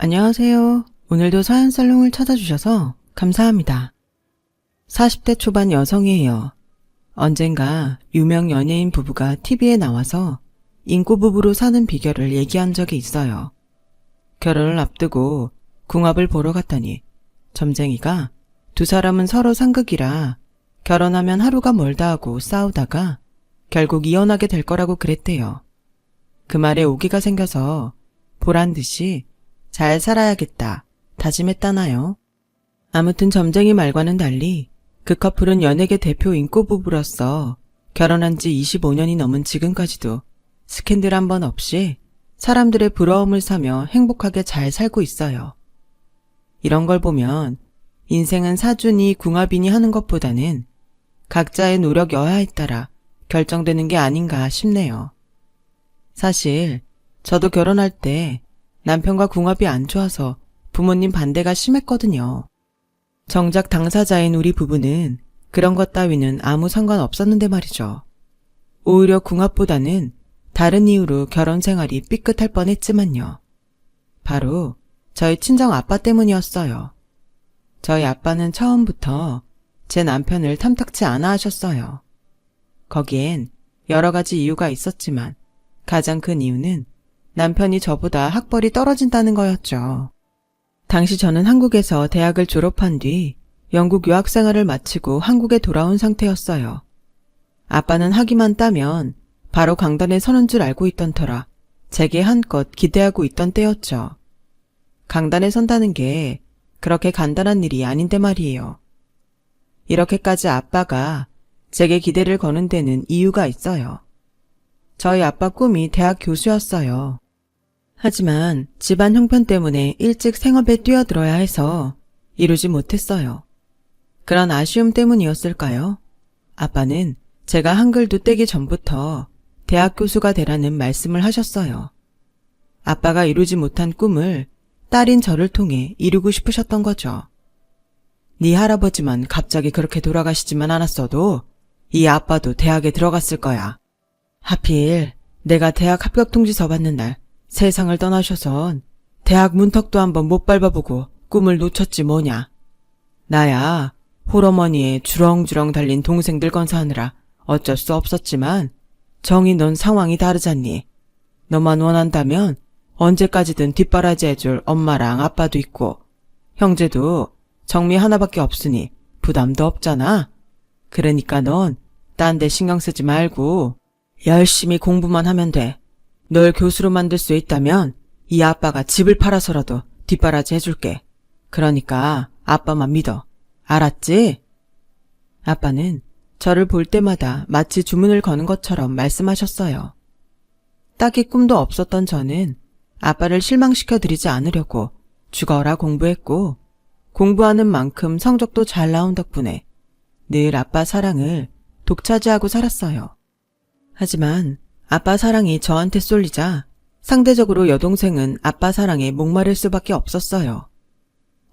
안녕하세요. 오늘도 사연살롱을 찾아주셔서 감사합니다. 40대 초반 여성이에요. 언젠가 유명 연예인 부부가 TV에 나와서 인꼬부부로 사는 비결을 얘기한 적이 있어요. 결혼을 앞두고 궁합을 보러 갔더니 점쟁이가 두 사람은 서로 상극이라 결혼하면 하루가 멀다 하고 싸우다가 결국 이혼하게 될 거라고 그랬대요. 그 말에 오기가 생겨서 보란듯이 잘 살아야겠다 다짐했다나요. 아무튼 점쟁이 말과는 달리 그 커플은 연예계 대표 인꼬 부부로서 결혼한 지 25년이 넘은 지금까지도 스캔들 한 번 없이 사람들의 부러움을 사며 행복하게 잘 살고 있어요. 이런 걸 보면 인생은 사주니 궁합이니 하는 것보다는 각자의 노력 여하에 따라 결정되는 게 아닌가 싶네요. 사실 저도 결혼할 때 남편과 궁합이 안 좋아서 부모님 반대가 심했거든요. 정작 당사자인 우리 부부는 그런 것 따위는 아무 상관없었는데 말이죠. 오히려 궁합보다는 다른 이유로 결혼 생활이 삐끗할 뻔했지만요. 바로 저희 친정 아빠 때문이었어요. 저희 아빠는 처음부터 제 남편을 탐탁치 않아 하셨어요. 거기엔 여러 가지 이유가 있었지만 가장 큰 이유는 남편이 저보다 학벌이 떨어진다는 거였죠. 당시 저는 한국에서 대학을 졸업한 뒤 영국 유학생활을 마치고 한국에 돌아온 상태였어요. 아빠는 학위만 따면 바로 강단에 서는 줄 알고 있던 터라 제게 한껏 기대하고 있던 때였죠. 강단에 선다는 게 그렇게 간단한 일이 아닌데 말이에요. 이렇게까지 아빠가 제게 기대를 거는 데는 이유가 있어요. 저희 아빠 꿈이 대학 교수였어요. 하지만 집안 형편 때문에 일찍 생업에 뛰어들어야 해서 이루지 못했어요. 그런 아쉬움 때문이었을까요? 아빠는 제가 한글도 떼기 전부터 대학 교수가 되라는 말씀을 하셨어요. 아빠가 이루지 못한 꿈을 딸인 저를 통해 이루고 싶으셨던 거죠. 네 할아버지만 갑자기 그렇게 돌아가시지만 않았어도 이 아빠도 대학에 들어갔을 거야. 하필 내가 대학 합격 통지서 받는 날 세상을 떠나셔선 대학 문턱도 한번 못 밟아보고 꿈을 놓쳤지 뭐냐. 나야 홀어머니에 주렁주렁 달린 동생들 건사하느라 어쩔 수 없었지만 정이 넌 상황이 다르잖니. 너만 원한다면 언제까지든 뒷바라지 해줄 엄마랑 아빠도 있고 형제도 정미 하나밖에 없으니 부담도 없잖아. 그러니까 넌 딴 데 신경 쓰지 말고 열심히 공부만 하면 돼. 널 교수로 만들 수 있다면 이 아빠가 집을 팔아서라도 뒷바라지 해줄게. 그러니까 아빠만 믿어. 알았지? 아빠는 저를 볼 때마다 마치 주문을 거는 것처럼 말씀하셨어요. 딱히 꿈도 없었던 저는 아빠를 실망시켜드리지 않으려고 죽어라 공부했고 공부하는 만큼 성적도 잘 나온 덕분에 늘 아빠 사랑을 독차지하고 살았어요. 하지만 아빠 사랑이 저한테 쏠리자 상대적으로 여동생은 아빠 사랑에 목마를 수밖에 없었어요.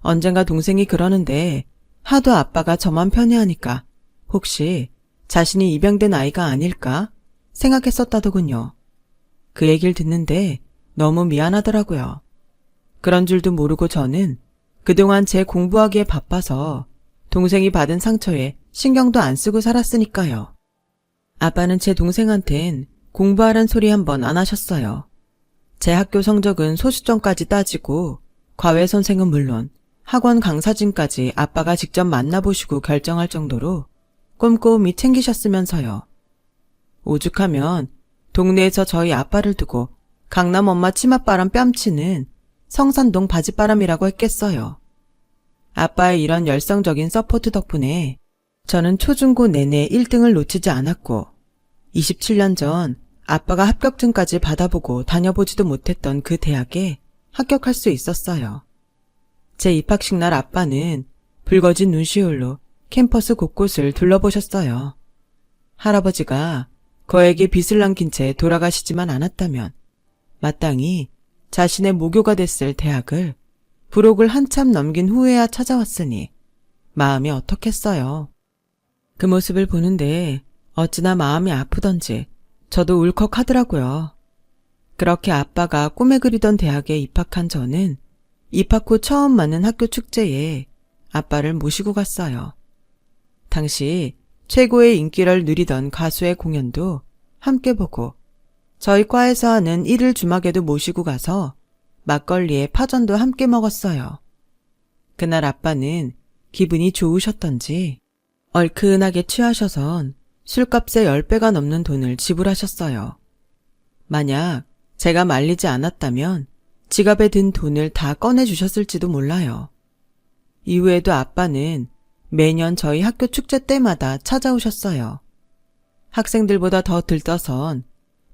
언젠가 동생이 그러는데 하도 아빠가 저만 편애하니까 혹시 자신이 입양된 아이가 아닐까 생각했었다더군요. 그 얘기를 듣는데 너무 미안하더라고요. 그런 줄도 모르고 저는 그동안 제 공부하기에 바빠서 동생이 받은 상처에 신경도 안 쓰고 살았으니까요. 아빠는 제 동생한텐 공부하란 소리 한번 안 하셨어요. 제 학교 성적은 소수점까지 따지고 과외 선생은 물론 학원 강사진까지 아빠가 직접 만나보시고 결정할 정도로 꼼꼼히 챙기셨으면서요. 오죽하면 동네에서 저희 아빠를 두고 강남 엄마 치맛바람 뺨치는 성산동 바지바람이라고 했겠어요. 아빠의 이런 열성적인 서포트 덕분에 저는 초중고 내내 1등을 놓치지 않았고 27년 전 아빠가 합격증까지 받아보고 다녀보지도 못했던 그 대학에 합격할 수 있었어요. 제 입학식 날 아빠는 붉어진 눈시울로 캠퍼스 곳곳을 둘러보셨어요. 할아버지가 거에게 빚을 남긴 채 돌아가시지만 않았다면 마땅히 자신의 모교가 됐을 대학을 부록을 한참 넘긴 후에야 찾아왔으니 마음이 어떻겠어요. 그 모습을 보는데 어찌나 마음이 아프던지 저도 울컥하더라고요. 그렇게 아빠가 꿈에 그리던 대학에 입학한 저는 입학 후 처음 맞는 학교 축제에 아빠를 모시고 갔어요. 당시 최고의 인기를 누리던 가수의 공연도 함께 보고 저희 과에서 하는 1일 주막에도 모시고 가서 막걸리에 파전도 함께 먹었어요. 그날 아빠는 기분이 좋으셨던지 얼큰하게 취하셔선 술값의 10배가 넘는 돈을 지불하셨어요. 만약 제가 말리지 않았다면 지갑에 든 돈을 다 꺼내주셨을지도 몰라요. 이후에도 아빠는 매년 저희 학교 축제 때마다 찾아오셨어요. 학생들보다 더 들떠선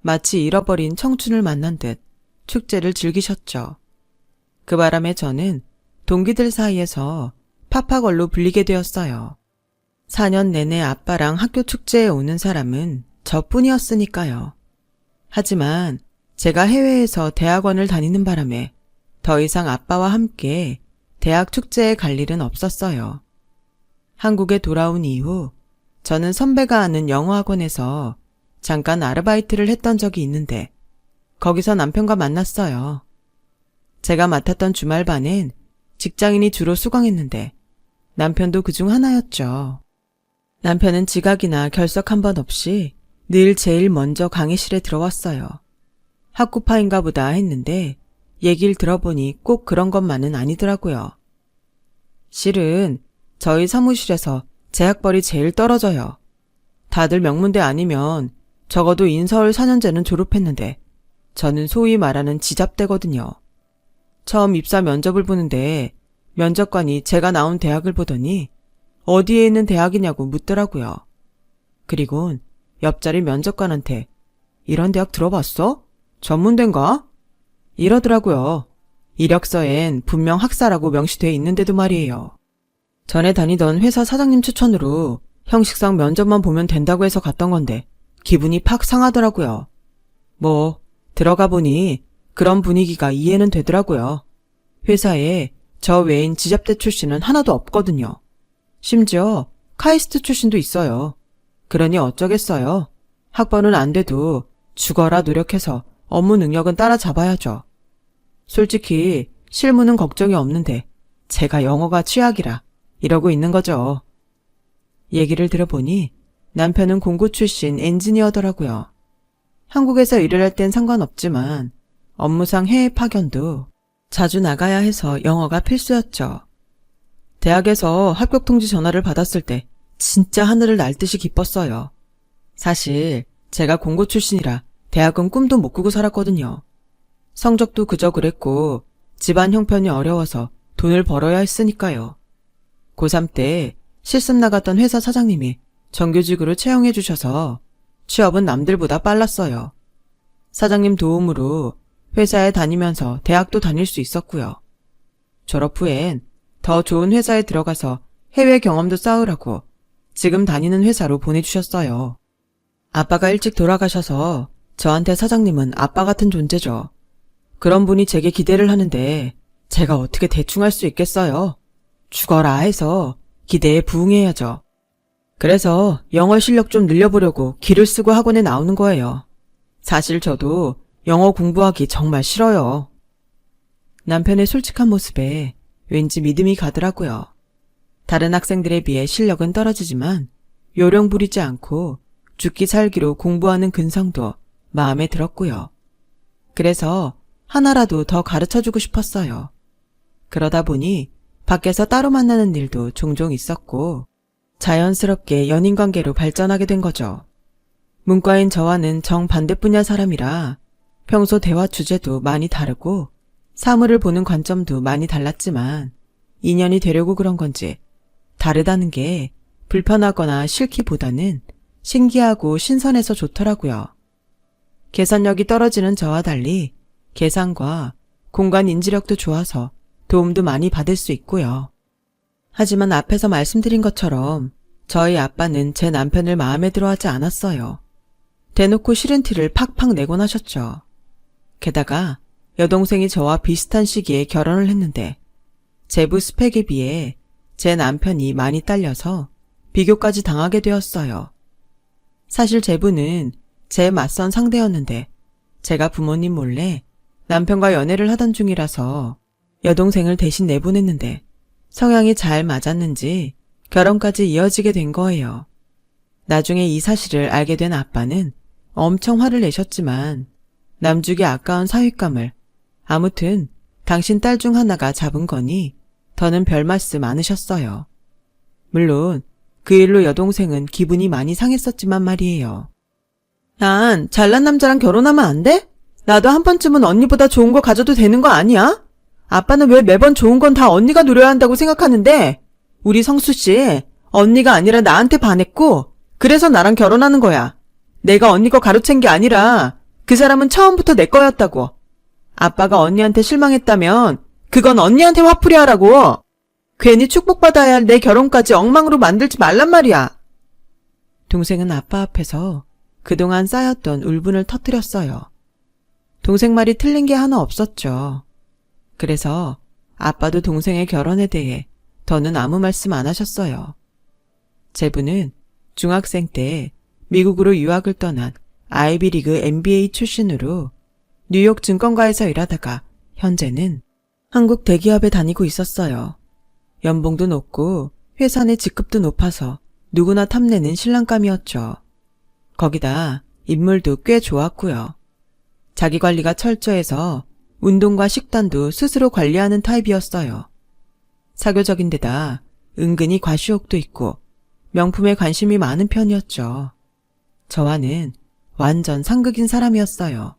마치 잃어버린 청춘을 만난 듯 축제를 즐기셨죠. 그 바람에 저는 동기들 사이에서 파파걸로 불리게 되었어요. 4년 내내 아빠랑 학교 축제에 오는 사람은 저뿐이었으니까요. 하지만 제가 해외에서 대학원을 다니는 바람에 더 이상 아빠와 함께 대학 축제에 갈 일은 없었어요. 한국에 돌아온 이후 저는 선배가 하는 영어학원에서 잠깐 아르바이트를 했던 적이 있는데 거기서 남편과 만났어요. 제가 맡았던 주말반엔 직장인이 주로 수강했는데 남편도 그중 하나였죠. 남편은 지각이나 결석 한 번 없이 늘 제일 먼저 강의실에 들어왔어요. 학구파인가 보다 했는데 얘기를 들어보니 꼭 그런 것만은 아니더라고요. 실은 저희 사무실에서 제 학벌이 제일 떨어져요. 다들 명문대 아니면 적어도 인서울 4년제는 졸업했는데 저는 소위 말하는 지잡대거든요. 처음 입사 면접을 보는데 면접관이 제가 나온 대학을 보더니 어디에 있는 대학이냐고 묻더라고요. 그리곤 옆자리 면접관한테 이런 대학 들어봤어? 전문대인가? 이러더라고요. 이력서엔 분명 학사라고 명시돼 있는데도 말이에요. 전에 다니던 회사 사장님 추천으로 형식상 면접만 보면 된다고 해서 갔던 건데 기분이 팍 상하더라고요. 뭐 들어가 보니 그런 분위기가 이해는 되더라고요. 회사에 저 외인 지잡대 출신은 하나도 없거든요. 심지어 카이스트 출신도 있어요. 그러니 어쩌겠어요. 학번은 안 돼도 죽어라 노력해서 업무 능력은 따라잡아야죠. 솔직히 실무는 걱정이 없는데 제가 영어가 취약이라 이러고 있는 거죠. 얘기를 들어보니 남편은 공고 출신 엔지니어더라고요. 한국에서 일을 할 땐 상관없지만 업무상 해외 파견도 자주 나가야 해서 영어가 필수였죠. 대학에서 합격 통지 전화를 받았을 때 진짜 하늘을 날 듯이 기뻤어요. 사실 제가 공고 출신이라 대학은 꿈도 못 꾸고 살았거든요. 성적도 그저 그랬고 집안 형편이 어려워서 돈을 벌어야 했으니까요. 고3 때 실습 나갔던 회사 사장님이 정규직으로 채용해 주셔서 취업은 남들보다 빨랐어요. 사장님 도움으로 회사에 다니면서 대학도 다닐 수 있었고요. 졸업 후엔 더 좋은 회사에 들어가서 해외 경험도 쌓으라고 지금 다니는 회사로 보내주셨어요. 아빠가 일찍 돌아가셔서 저한테 사장님은 아빠 같은 존재죠. 그런 분이 제게 기대를 하는데 제가 어떻게 대충 할 수 있겠어요. 죽어라 해서 기대에 부응해야죠. 그래서 영어 실력 좀 늘려보려고 기를 쓰고 학원에 나오는 거예요. 사실 저도 영어 공부하기 정말 싫어요. 남편의 솔직한 모습에 왠지 믿음이 가더라고요. 다른 학생들에 비해 실력은 떨어지지만 요령 부리지 않고 죽기 살기로 공부하는 근성도 마음에 들었고요. 그래서 하나라도 더 가르쳐주고 싶었어요. 그러다 보니 밖에서 따로 만나는 일도 종종 있었고 자연스럽게 연인관계로 발전하게 된 거죠. 문과인 저와는 정반대 분야 사람이라 평소 대화 주제도 많이 다르고 사물을 보는 관점도 많이 달랐지만 인연이 되려고 그런 건지 다르다는 게 불편하거나 싫기보다는 신기하고 신선해서 좋더라고요. 계산력이 떨어지는 저와 달리 계산과 공간 인지력도 좋아서 도움도 많이 받을 수 있고요. 하지만 앞에서 말씀드린 것처럼 저희 아빠는 제 남편을 마음에 들어하지 않았어요. 대놓고 싫은 티를 팍팍 내곤 하셨죠. 게다가 여동생이 저와 비슷한 시기에 결혼을 했는데 재부 스펙에 비해 제 남편이 많이 딸려서 비교까지 당하게 되었어요. 사실 재부는 제 맞선 상대였는데 제가 부모님 몰래 남편과 연애를 하던 중이라서 여동생을 대신 내보냈는데 성향이 잘 맞았는지 결혼까지 이어지게 된 거예요. 나중에 이 사실을 알게 된 아빠는 엄청 화를 내셨지만 남주기 아까운 사윗감을 아무튼 당신 딸 중 하나가 잡은 거니 더는 별 말씀 않으셨어요. 물론 그 일로 여동생은 기분이 많이 상했었지만 말이에요. 난 잘난 남자랑 결혼하면 안 돼? 나도 한 번쯤은 언니보다 좋은 거 가져도 되는 거 아니야? 아빠는 왜 매번 좋은 건 다 언니가 누려야 한다고 생각하는데 우리 성수 씨 언니가 아니라 나한테 반했고 그래서 나랑 결혼하는 거야. 내가 언니 거 가로챈 게 아니라 그 사람은 처음부터 내 거였다고. 아빠가 언니한테 실망했다면 그건 언니한테 화풀이 하라고. 괜히 축복받아야 할 내 결혼까지 엉망으로 만들지 말란 말이야. 동생은 아빠 앞에서 그동안 쌓였던 울분을 터뜨렸어요. 동생 말이 틀린 게 하나 없었죠. 그래서 아빠도 동생의 결혼에 대해 더는 아무 말씀 안 하셨어요. 제부는 중학생 때 미국으로 유학을 떠난 아이비리그 MBA 출신으로 뉴욕 증권가에서 일하다가 현재는 한국 대기업에 다니고 있었어요. 연봉도 높고 회사 내 직급도 높아서 누구나 탐내는 신랑감이었죠. 거기다 인물도 꽤 좋았고요. 자기관리가 철저해서 운동과 식단도 스스로 관리하는 타입이었어요. 사교적인 데다 은근히 과시욕도 있고 명품에 관심이 많은 편이었죠. 저와는 완전 상극인 사람이었어요.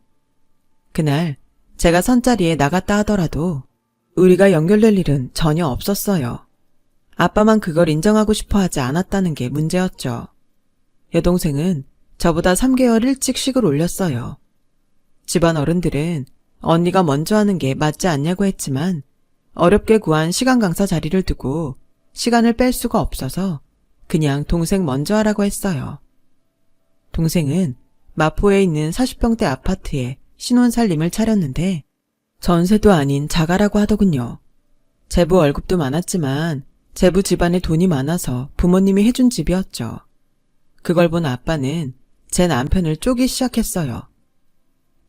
그날 제가 선자리에 나갔다 하더라도 우리가 연결될 일은 전혀 없었어요. 아빠만 그걸 인정하고 싶어 하지 않았다는 게 문제였죠. 여동생은 저보다 3개월 일찍 식을 올렸어요. 집안 어른들은 언니가 먼저 하는 게 맞지 않냐고 했지만 어렵게 구한 시간 강사 자리를 두고 시간을 뺄 수가 없어서 그냥 동생 먼저 하라고 했어요. 동생은 마포에 있는 40평대 아파트에 신혼살림을 차렸는데 전세도 아닌 자가라고 하더군요. 제부 월급도 많았지만 제부 집안에 돈이 많아서 부모님이 해준 집이었죠. 그걸 본 아빠는 제 남편을 쪼기 시작했어요.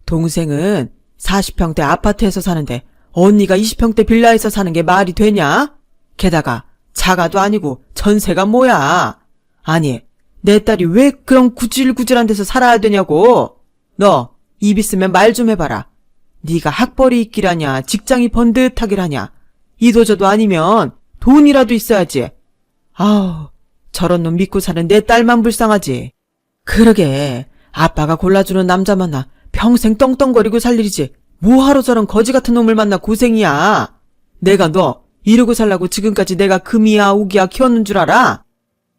동생은 40평대 아파트에서 사는데 언니가 20평대 빌라에서 사는 게 말이 되냐? 게다가 자가도 아니고 전세가 뭐야? 아니, 내 딸이 왜 그런 구질구질한 데서 살아야 되냐고? 너 입 있으면 말 좀 해봐라. 네가 학벌이 있기라냐 직장이 번듯하기라냐 이도저도 아니면 돈이라도 있어야지. 아우, 저런 놈 믿고 사는 내 딸만 불쌍하지. 그러게 아빠가 골라주는 남자 만나 평생 떵떵거리고 살 일이지 뭐하러 저런 거지 같은 놈을 만나 고생이야. 내가 너 이러고 살라고 지금까지 내가 금이야 오기야 키웠는 줄 알아?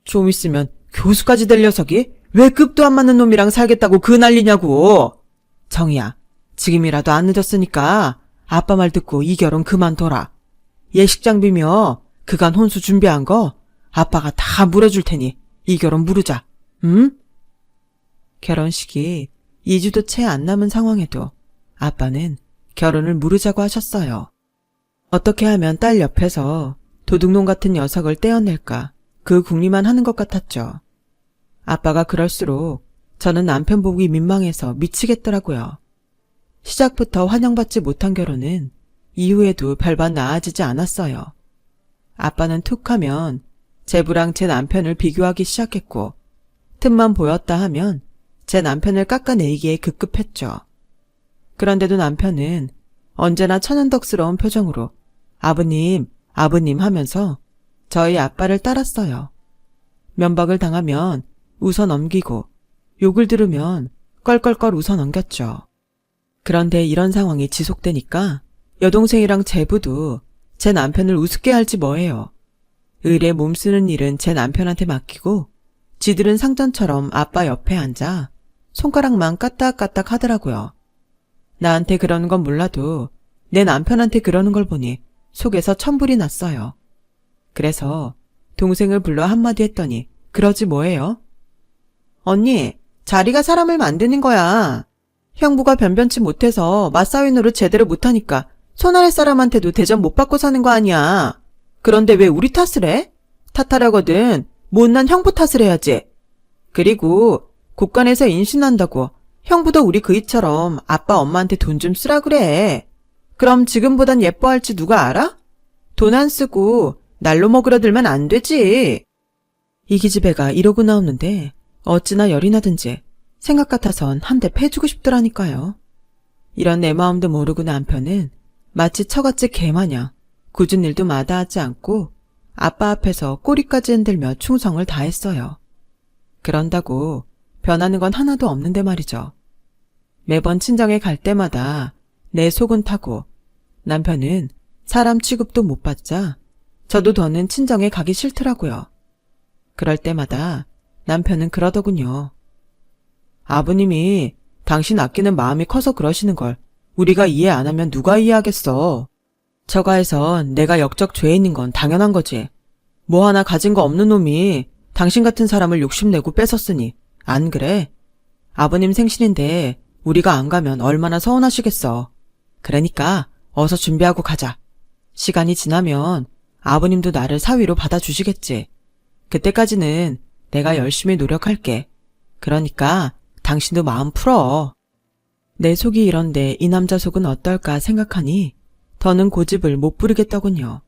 좀 있으면 교수까지 될 녀석이 왜 급도 안 맞는 놈이랑 살겠다고 그 난리냐고. 정희야, 지금이라도 안 늦었으니까 아빠 말 듣고 이 결혼 그만둬라. 예식장비며 그간 혼수 준비한 거 아빠가 다 물어줄 테니 이 결혼 무르자. 응? 결혼식이 2주도 채 안 남은 상황에도 아빠는 결혼을 무르자고 하셨어요. 어떻게 하면 딸 옆에서 도둑놈 같은 녀석을 떼어낼까 그 궁리만 하는 것 같았죠. 아빠가 그럴수록 저는 남편 보기 민망해서 미치겠더라고요. 시작부터 환영받지 못한 결혼은 이후에도 별반 나아지지 않았어요. 아빠는 툭 하면 제부랑 제 남편을 비교하기 시작했고 틈만 보였다 하면 제 남편을 깎아내리기에 급급했죠. 그런데도 남편은 언제나 천연덕스러운 표정으로 아버님, 아버님 하면서 저희 아빠를 따랐어요. 면박을 당하면 웃어 넘기고 욕을 들으면 껄껄껄 웃어 넘겼죠. 그런데 이런 상황이 지속되니까 여동생이랑 제부도 제 남편을 우습게 할지 뭐해요. 을에 몸쓰는 일은 제 남편한테 맡기고 지들은 상전처럼 아빠 옆에 앉아 손가락만 까딱까딱 하더라고요. 나한테 그러는 건 몰라도 내 남편한테 그러는 걸 보니 속에서 천불이 났어요. 그래서 동생을 불러 한마디 했더니 그러지 뭐해요? 언니, 자리가 사람을 만드는 거야. 형부가 변변치 못해서 맞사위 노릇 제대로 못하니까 손아래 사람한테도 대접 못 받고 사는 거 아니야. 그런데 왜 우리 탓을 해? 탓하려거든 못난 형부 탓을 해야지. 그리고 곳간에서 인신난다고 형부도 우리 그이처럼 아빠 엄마한테 돈 좀 쓰라 그래. 그럼 지금보단 예뻐할지 누가 알아? 돈 안 쓰고 날로 먹으려 들면 안 되지. 이 기집애가 이러고 나오는데 어찌나 열이 나든지 생각 같아선 한 대 패주고 싶더라니까요. 이런 내 마음도 모르고 남편은 마치 처갓집 개마냥 굳은 일도 마다하지 않고 아빠 앞에서 꼬리까지 흔들며 충성을 다했어요. 그런다고 변하는 건 하나도 없는데 말이죠. 매번 친정에 갈 때마다 내 속은 타고 남편은 사람 취급도 못 받자 저도 더는 친정에 가기 싫더라고요. 그럴 때마다 남편은 그러더군요. 아버님이 당신 아끼는 마음이 커서 그러시는 걸 우리가 이해 안 하면 누가 이해하겠어. 처가에선 내가 역적 죄인인 건 당연한 거지. 뭐 하나 가진 거 없는 놈이 당신 같은 사람을 욕심내고 뺏었으니 안 그래? 아버님 생신인데 우리가 안 가면 얼마나 서운하시겠어. 그러니까 어서 준비하고 가자. 시간이 지나면 아버님도 나를 사위로 받아주시겠지. 그때까지는 내가 열심히 노력할게. 그러니까 당신도 마음 풀어. 내 속이 이런데 이 남자 속은 어떨까 생각하니 더는 고집을 못 부리겠더군요.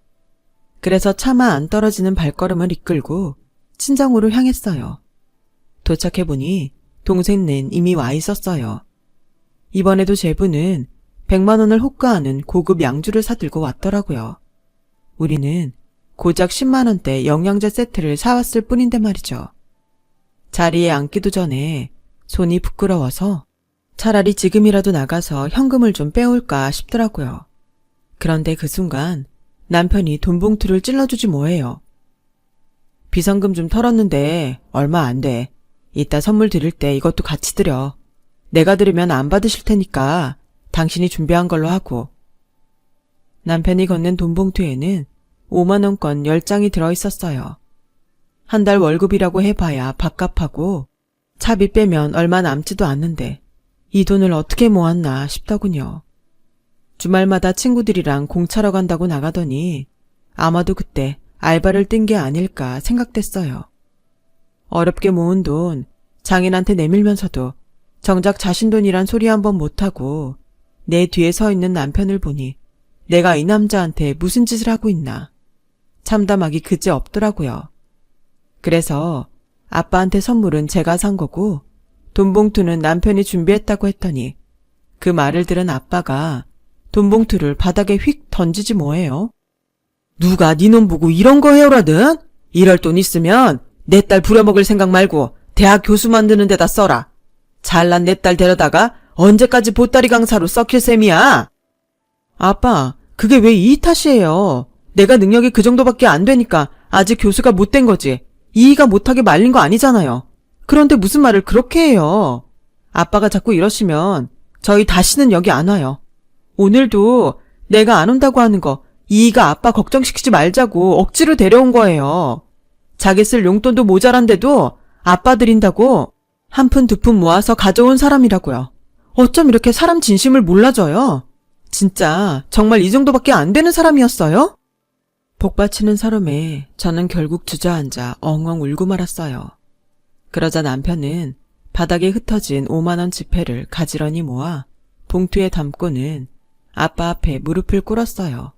그래서 차마 안 떨어지는 발걸음을 이끌고 친정으로 향했어요. 도착해보니 동생는 이미 와 있었어요. 이번에도 제부는 100만 원을 호가하는 고급 양주를 사들고 왔더라고요. 우리는 고작 10만 원대 영양제 세트를 사왔을 뿐인데 말이죠. 자리에 앉기도 전에 손이 부끄러워서 차라리 지금이라도 나가서 현금을 좀 빼올까 싶더라고요. 그런데 그 순간 남편이 돈 봉투를 찔러주지 뭐해요. 비상금 좀 털었는데 얼마 안 돼. 이따 선물 드릴 때 이것도 같이 드려. 내가 드리면 안 받으실 테니까 당신이 준비한 걸로 하고. 남편이 건넨 돈 봉투에는 5만 원권 10장이 들어있었어요. 한 달 월급이라고 해봐야 밥값하고 차비 빼면 얼마 남지도 않는데 이 돈을 어떻게 모았나 싶더군요. 주말마다 친구들이랑 공차러 간다고 나가더니 아마도 그때 알바를 뜬 게 아닐까 생각됐어요. 어렵게 모은 돈 장인한테 내밀면서도 정작 자신 돈이란 소리 한번 못하고 내 뒤에 서 있는 남편을 보니 내가 이 남자한테 무슨 짓을 하고 있나 참담하기 그지없더라고요. 그래서 아빠한테 선물은 제가 산 거고 돈 봉투는 남편이 준비했다고 했더니 그 말을 들은 아빠가 돈 봉투를 바닥에 휙 던지지 뭐해요. 누가 네 놈 보고 이런 거 해오라든? 이럴 돈 있으면 내 딸 부려먹을 생각 말고 대학 교수 만드는 데다 써라. 잘난 내 딸 데려다가 언제까지 보따리 강사로 썩힐 셈이야? 아빠, 그게 왜 이 탓이에요? 내가 능력이 그 정도밖에 안 되니까 아직 교수가 못 된 거지. 이의가 못하게 말린 거 아니잖아요. 그런데 무슨 말을 그렇게 해요? 아빠가 자꾸 이러시면 저희 다시는 여기 안 와요. 오늘도 내가 안 온다고 하는 거 이의가 아빠 걱정시키지 말자고 억지로 데려온 거예요. 자기 쓸 용돈도 모자란데도 아빠 드린다고 한 푼 두 푼 모아서 가져온 사람이라고요. 어쩜 이렇게 사람 진심을 몰라줘요? 진짜 정말 이 정도밖에 안 되는 사람이었어요? 복받치는 서름에 저는 결국 주저앉아 엉엉 울고 말았어요. 그러자 남편은 바닥에 흩어진 5만 원 지폐를 가지런히 모아 봉투에 담고는 아빠 앞에 무릎을 꿇었어요.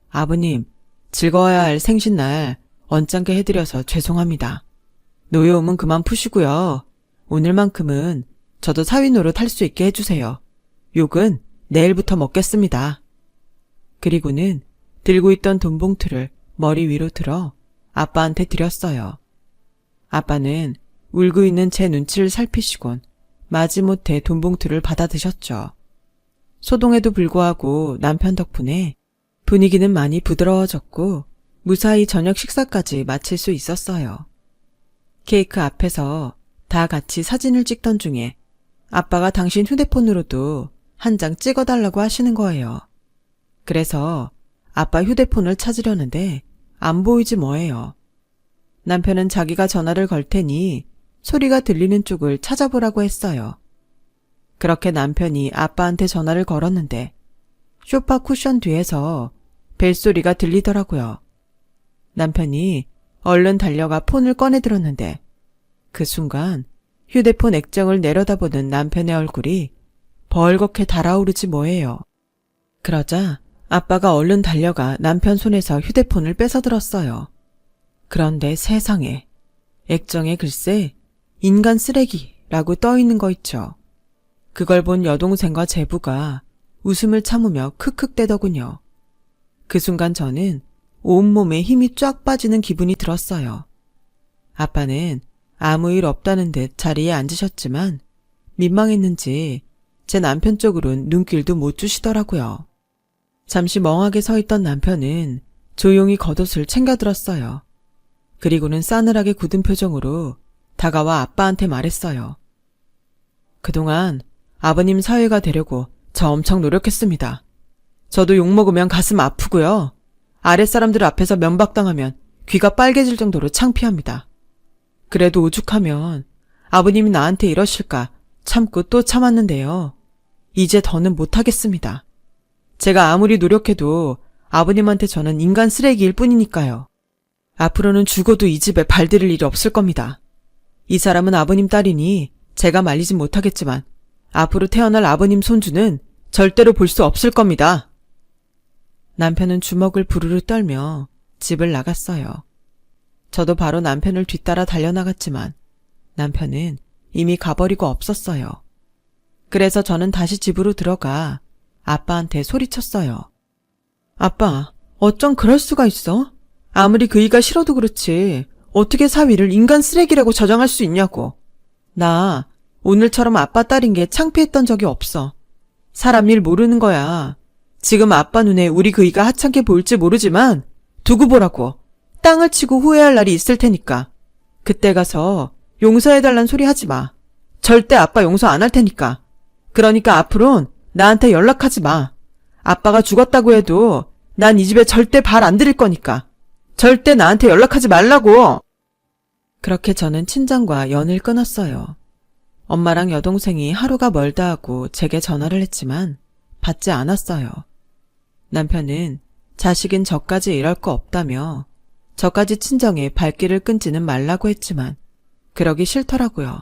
아버님, 즐거워야 할 생신날 언짢게 해드려서 죄송합니다. 노여움은 그만 푸시고요. 오늘만큼은 저도 사위 노릇 할 수 있게 해주세요. 욕은 내일부터 먹겠습니다. 그리고는 들고 있던 돈 봉투를 머리 위로 들어 아빠한테 드렸어요. 아빠는 울고 있는 제 눈치를 살피시곤 마지못해 돈 봉투를 받아 드셨죠. 소동에도 불구하고 남편 덕분에 분위기는 많이 부드러워졌고 무사히 저녁 식사까지 마칠 수 있었어요. 케이크 앞에서 다 같이 사진을 찍던 중에 아빠가 당신 휴대폰으로도 한 장 찍어달라고 하시는 거예요. 그래서 아빠 휴대폰을 찾으려는데 안 보이지 뭐예요. 남편은 자기가 전화를 걸 테니 소리가 들리는 쪽을 찾아보라고 했어요. 그렇게 남편이 아빠한테 전화를 걸었는데 소파 쿠션 뒤에서 벨소리가 들리더라고요. 남편이 얼른 달려가 폰을 꺼내 들었는데 그 순간 휴대폰 액정을 내려다보는 남편의 얼굴이 벌겋게 달아오르지 뭐예요. 그러자 아빠가 얼른 달려가 남편 손에서 휴대폰을 뺏어들었어요. 그런데 세상에, 액정에 글쎄 인간 쓰레기라고 떠있는 거 있죠. 그걸 본 여동생과 제부가 웃음을 참으며 크크대더군요. 그 순간 저는 온몸에 힘이 쫙 빠지는 기분이 들었어요. 아빠는 아무 일 없다는 듯 자리에 앉으셨지만 민망했는지 제 남편 쪽으론 눈길도 못 주시더라고요. 잠시 멍하게 서 있던 남편은 조용히 겉옷을 챙겨들었어요. 그리고는 싸늘하게 굳은 표정으로 다가와 아빠한테 말했어요. 그동안 아버님 사회가 되려고 저 엄청 노력했습니다. 저도 욕먹으면 가슴 아프고요. 아랫사람들 앞에서 면박당하면 귀가 빨개질 정도로 창피합니다. 그래도 오죽하면 아버님이 나한테 이러실까 참고 또 참았는데요. 이제 더는 못하겠습니다. 제가 아무리 노력해도 아버님한테 저는 인간 쓰레기일 뿐이니까요. 앞으로는 죽어도 이 집에 발들일 일이 없을 겁니다. 이 사람은 아버님 딸이니 제가 말리진 못하겠지만 앞으로 태어날 아버님 손주는 절대로 볼 수 없을 겁니다. 남편은 주먹을 부르르 떨며 집을 나갔어요. 저도 바로 남편을 뒤따라 달려나갔지만 남편은 이미 가버리고 없었어요. 그래서 저는 다시 집으로 들어가 아빠한테 소리쳤어요. 아빠, 어쩜 그럴 수가 있어? 아무리 그이가 싫어도 그렇지 어떻게 사위를 인간 쓰레기라고 저장할 수 있냐고. 나 오늘처럼 아빠 딸인 게 창피했던 적이 없어. 사람 일 모르는 거야. 지금 아빠 눈에 우리 그이가 하찮게 보일지 모르지만 두고 보라고. 땅을 치고 후회할 날이 있을 테니까. 그때 가서 용서해달란 소리 하지 마. 절대 아빠 용서 안 할 테니까. 그러니까 앞으론 나한테 연락하지 마. 아빠가 죽었다고 해도 난 이 집에 절대 발 안 들일 거니까. 절대 나한테 연락하지 말라고. 그렇게 저는 친정과 연을 끊었어요. 엄마랑 여동생이 하루가 멀다 하고 제게 전화를 했지만 받지 않았어요. 남편은 자식인 저까지 이럴 거 없다며 저까지 친정에 발길을 끊지는 말라고 했지만 그러기 싫더라고요.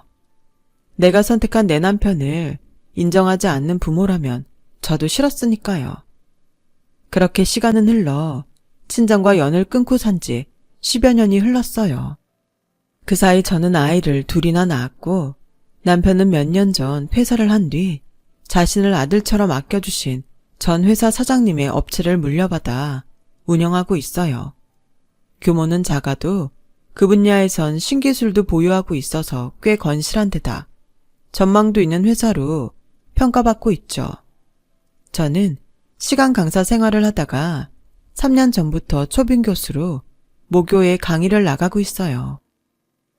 내가 선택한 내 남편을 인정하지 않는 부모라면 저도 싫었으니까요. 그렇게 시간은 흘러 친정과 연을 끊고 산 지 10여 년이 흘렀어요. 그 사이 저는 아이를 둘이나 낳았고 남편은 몇 년 전 퇴사를 한 뒤 자신을 아들처럼 아껴주신 전 회사 사장님의 업체를 물려받아 운영하고 있어요. 규모는 작아도 그 분야에선 신기술도 보유하고 있어서 꽤 건실한 데다 전망도 있는 회사로 평가받고 있죠. 저는 시간 강사 생활을 하다가 3년 전부터 초빙 교수로 모교에 강의를 나가고 있어요.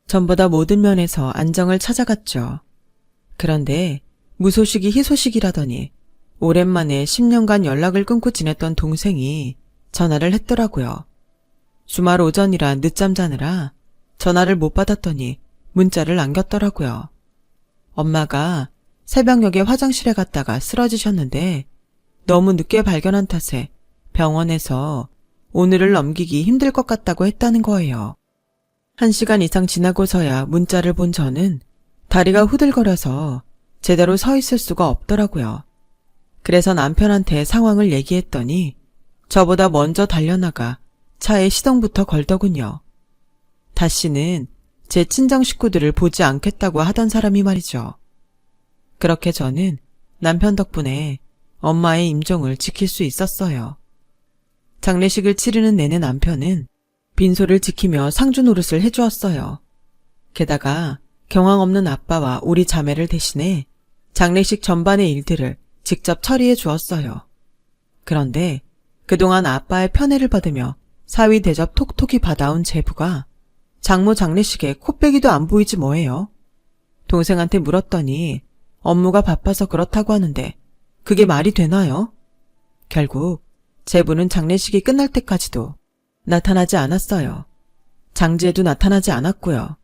전보다 모든 면에서 안정을 찾아갔죠. 그런데 무소식이 희소식이라더니 오랜만에 10년간 연락을 끊고 지냈던 동생이 전화를 했더라고요. 주말 오전이라 늦잠 자느라 전화를 못 받았더니 문자를 남겼더라고요. 엄마가 새벽녘에 화장실에 갔다가 쓰러지셨는데 너무 늦게 발견한 탓에 병원에서 오늘을 넘기기 힘들 것 같다고 했다는 거예요. 1시간 이상 지나고서야 문자를 본 저는 다리가 후들거려서 제대로 서 있을 수가 없더라고요. 그래서 남편한테 상황을 얘기했더니 저보다 먼저 달려나가 차에 시동부터 걸더군요. 다시는 제 친정 식구들을 보지 않겠다고 하던 사람이 말이죠. 그렇게 저는 남편 덕분에 엄마의 임종을 지킬 수 있었어요. 장례식을 치르는 내내 남편은 빈소를 지키며 상주 노릇을 해주었어요. 게다가 경황 없는 아빠와 우리 자매를 대신해 장례식 전반의 일들을 직접 처리해 주었어요. 그런데 그동안 아빠의 편애를 받으며 사위 대접 톡톡히 받아온 제부가 장모 장례식에 코빼기도 안 보이지 뭐예요. 동생한테 물었더니 업무가 바빠서 그렇다고 하는데 그게 말이 되나요? 결국 제부는 장례식이 끝날 때까지도 나타나지 않았어요. 장지에도 나타나지 않았고요.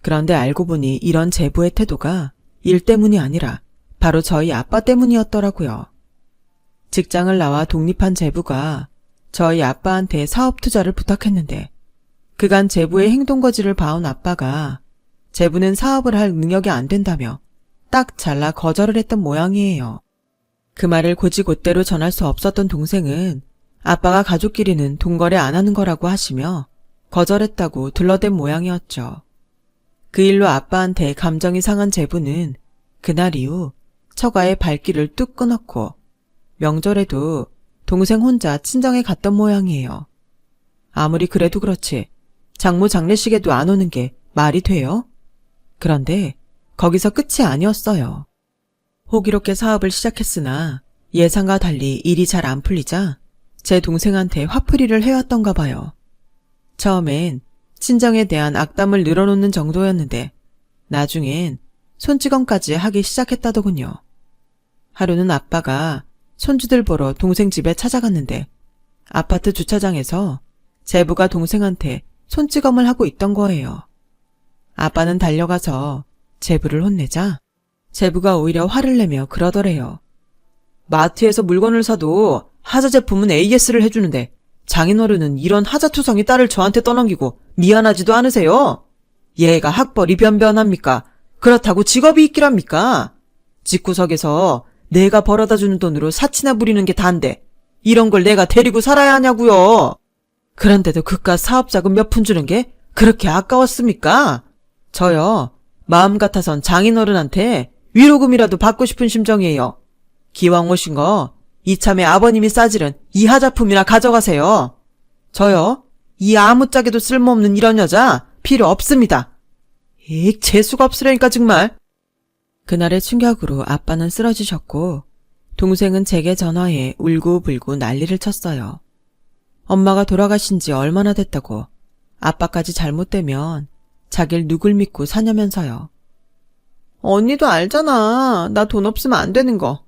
그런데 알고 보니 이런 제부의 태도가 일 때문이 아니라 바로 저희 아빠 때문이었더라고요. 직장을 나와 독립한 제부가 저희 아빠한테 사업 투자를 부탁했는데 그간 제부의 행동거지를 봐온 아빠가 제부는 사업을 할 능력이 안 된다며 딱 잘라 거절을 했던 모양이에요. 그 말을 곧이곧대로 전할 수 없었던 동생은 아빠가 가족끼리는 돈거래 안 하는 거라고 하시며 거절했다고 둘러댄 모양이었죠. 그 일로 아빠한테 감정이 상한 제부는 그날 이후 처가의 발길을 뚝 끊었고 명절에도 동생 혼자 친정에 갔던 모양이에요. 아무리 그래도 그렇지 장모 장례식에도 안 오는 게 말이 돼요? 그런데 거기서 끝이 아니었어요. 호기롭게 사업을 시작했으나 예상과 달리 일이 잘 안 풀리자 제 동생한테 화풀이를 해왔던가 봐요. 처음엔 친정에 대한 악담을 늘어놓는 정도였는데 나중엔 손찌검까지 하기 시작했다더군요. 하루는 아빠가 손주들 보러 동생 집에 찾아갔는데 아파트 주차장에서 제부가 동생한테 손찌검을 하고 있던 거예요. 아빠는 달려가서 제부를 혼내자 제부가 오히려 화를 내며 그러더래요. 마트에서 물건을 사도 하자 제품은 AS를 해주는데 장인어른은 이런 하자투성이 딸을 저한테 떠넘기고 미안하지도 않으세요? 얘가 학벌이 변변합니까? 그렇다고 직업이 있기랍니까? 집구석에서 내가 벌어다주는 돈으로 사치나 부리는 게 단데 이런 걸 내가 데리고 살아야 하냐고요. 그런데도 그깟 사업자금 몇 푼 주는 게 그렇게 아까웠습니까? 저요, 마음 같아선 장인어른한테 위로금이라도 받고 싶은 심정이에요. 기왕 오신 거 이참에 아버님이 싸지른 이 하자품이나 가져가세요. 저요, 이 아무짝에도 쓸모없는 이런 여자 필요 없습니다. 재수가 없으려니까 정말. 그날의 충격으로 아빠는 쓰러지셨고 동생은 제게 전화해 울고불고 난리를 쳤어요. 엄마가 돌아가신 지 얼마나 됐다고 아빠까지 잘못되면 자길 누굴 믿고 사냐면서요. 언니도 알잖아. 나 돈 없으면 안 되는 거.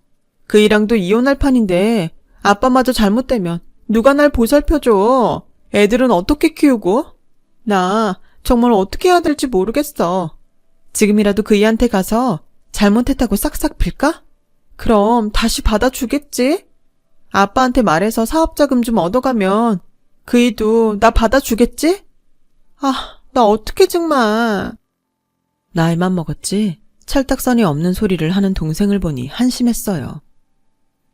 그 이랑도 이혼할 판인데 아빠마저 잘못되면 누가 날 보살펴줘. 애들은 어떻게 키우고? 나 정말 어떻게 해야 될지 모르겠어. 지금이라도 그이한테 가서 잘못했다고 싹싹 빌까? 그럼 다시 받아주겠지? 아빠한테 말해서 사업자금 좀 얻어가면 그이도 나 받아주겠지? 나 어떡해 정말. 나이만 먹었지 철딱선이 없는 소리를 하는 동생을 보니 한심했어요.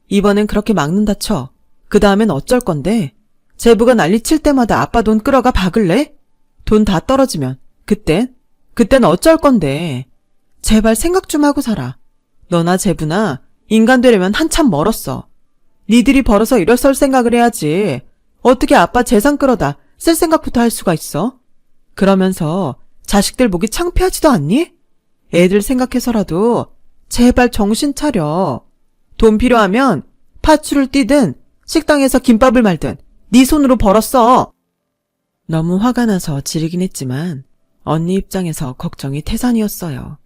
이번엔 그렇게 막는다 쳐. 그 다음엔 어쩔 건데? 제부가 난리칠 때마다 아빠 돈 끌어가 박을래? 돈 다 떨어지면 그땐 어쩔 건데? 제발 생각 좀 하고 살아. 너나 제부나 인간 되려면 한참 멀었어. 니들이 벌어서 일어설 생각을 해야지. 어떻게 아빠 재산 끌어다 쓸 생각부터 할 수가 있어? 그러면서 자식들 보기 창피하지도 않니? 애들 생각해서라도 제발 정신 차려. 돈 필요하면 파출을 뛰든 식당에서 김밥을 말든 네 손으로 벌었어. 너무 화가 나서 지르긴 했지만 언니 입장에서 걱정이 태산이었어요.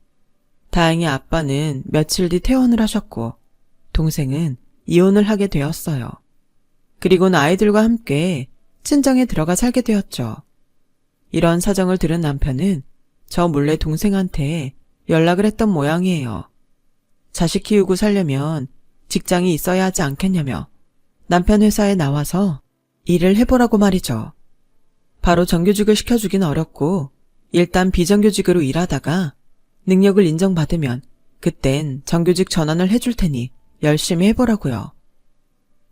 다행히 아빠는 며칠 뒤 퇴원을 하셨고 동생은 이혼을 하게 되었어요. 그리고는 아이들과 함께 친정에 들어가 살게 되었죠. 이런 사정을 들은 남편은 저 몰래 동생한테 연락을 했던 모양이에요. 자식 키우고 살려면 직장이 있어야 하지 않겠냐며 남편 회사에 나와서 일을 해보라고 말이죠. 바로 정규직을 시켜주긴 어렵고 일단 비정규직으로 일하다가 능력을 인정받으면 그땐 정규직 전환을 해줄 테니 열심히 해보라고요.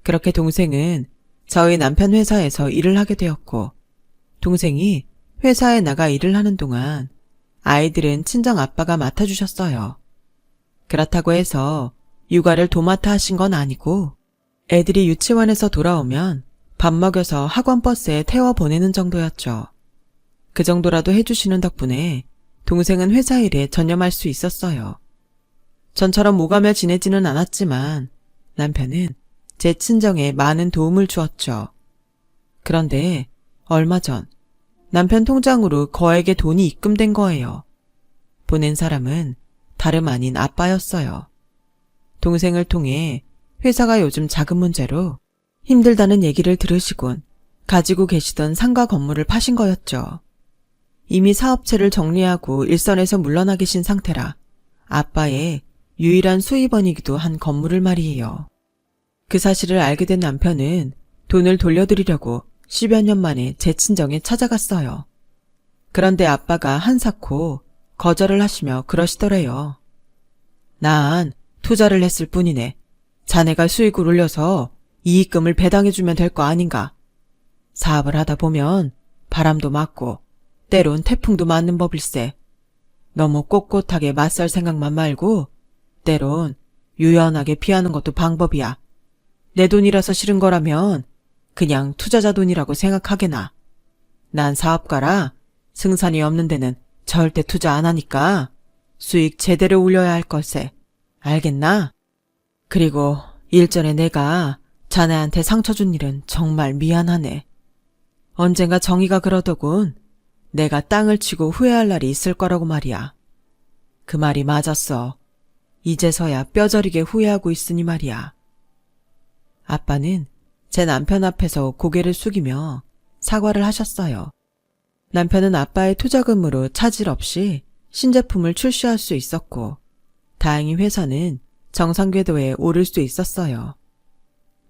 그렇게 동생은 저희 남편 회사에서 일을 하게 되었고 동생이 회사에 나가 일을 하는 동안 아이들은 친정 아빠가 맡아주셨어요. 그렇다고 해서 육아를 도맡아 하신 건 아니고 애들이 유치원에서 돌아오면 밥 먹여서 학원 버스에 태워 보내는 정도였죠. 그 정도라도 해주시는 덕분에 동생은 회사 일에 전념할 수 있었어요. 전처럼 오가며 지내지는 않았지만 남편은 제 친정에 많은 도움을 주었죠. 그런데 얼마 전 남편 통장으로 거액의 돈이 입금된 거예요. 보낸 사람은 다름 아닌 아빠였어요. 동생을 통해 회사가 요즘 자금 문제로 힘들다는 얘기를 들으시곤 가지고 계시던 상가 건물을 파신 거였죠. 이미 사업체를 정리하고 일선에서 물러나 계신 상태라 아빠의 유일한 수입원이기도 한 건물을 말이에요. 그 사실을 알게 된 남편은 돈을 돌려드리려고 10여 년 만에 제 친정에 찾아갔어요. 그런데 아빠가 한사코 거절을 하시며 그러시더래요. 난 투자를 했을 뿐이네. 자네가 수익을 올려서 이익금을 배당해주면 될 거 아닌가. 사업을 하다 보면 바람도 맞고 때론 태풍도 맞는 법일세. 너무 꼿꼿하게 맞설 생각만 말고 때론 유연하게 피하는 것도 방법이야. 내 돈이라서 싫은 거라면 그냥 투자자 돈이라고 생각하게나. 난 사업가라 승산이 없는 데는 절대 투자 안 하니까 수익 제대로 올려야 할 걸세. 알겠나? 그리고 일전에 내가 자네한테 상처 준 일은 정말 미안하네. 언젠가 정의가 그러더군. 내가 땅을 치고 후회할 날이 있을 거라고 말이야. 그 말이 맞았어. 이제서야 뼈저리게 후회하고 있으니 말이야. 아빠는 제 남편 앞에서 고개를 숙이며 사과를 하셨어요. 남편은 아빠의 투자금으로 차질 없이 신제품을 출시할 수 있었고 다행히 회사는 정상궤도에 오를 수 있었어요.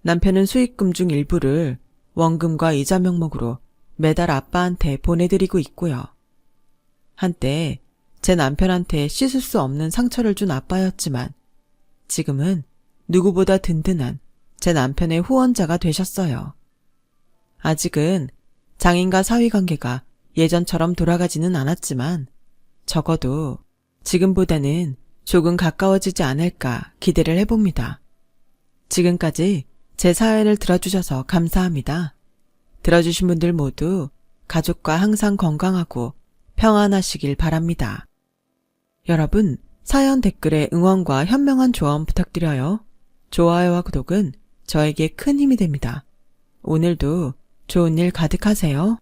남편은 수익금 중 일부를 원금과 이자 명목으로 매달 아빠한테 보내드리고 있고요. 한때 제 남편한테 씻을 수 없는 상처를 준 아빠였지만 지금은 누구보다 든든한 제 남편의 후원자가 되셨어요. 아직은 장인과 사위관계가 예전처럼 돌아가지는 않았지만 적어도 지금보다는 조금 가까워지지 않을까 기대를 해봅니다. 지금까지 제 사연을 들어주셔서 감사합니다. 들어주신 분들 모두 가족과 항상 건강하고 평안하시길 바랍니다. 여러분, 사연 댓글에 응원과 현명한 조언 부탁드려요. 좋아요와 구독은 저에게 큰 힘이 됩니다. 오늘도 좋은 일 가득하세요.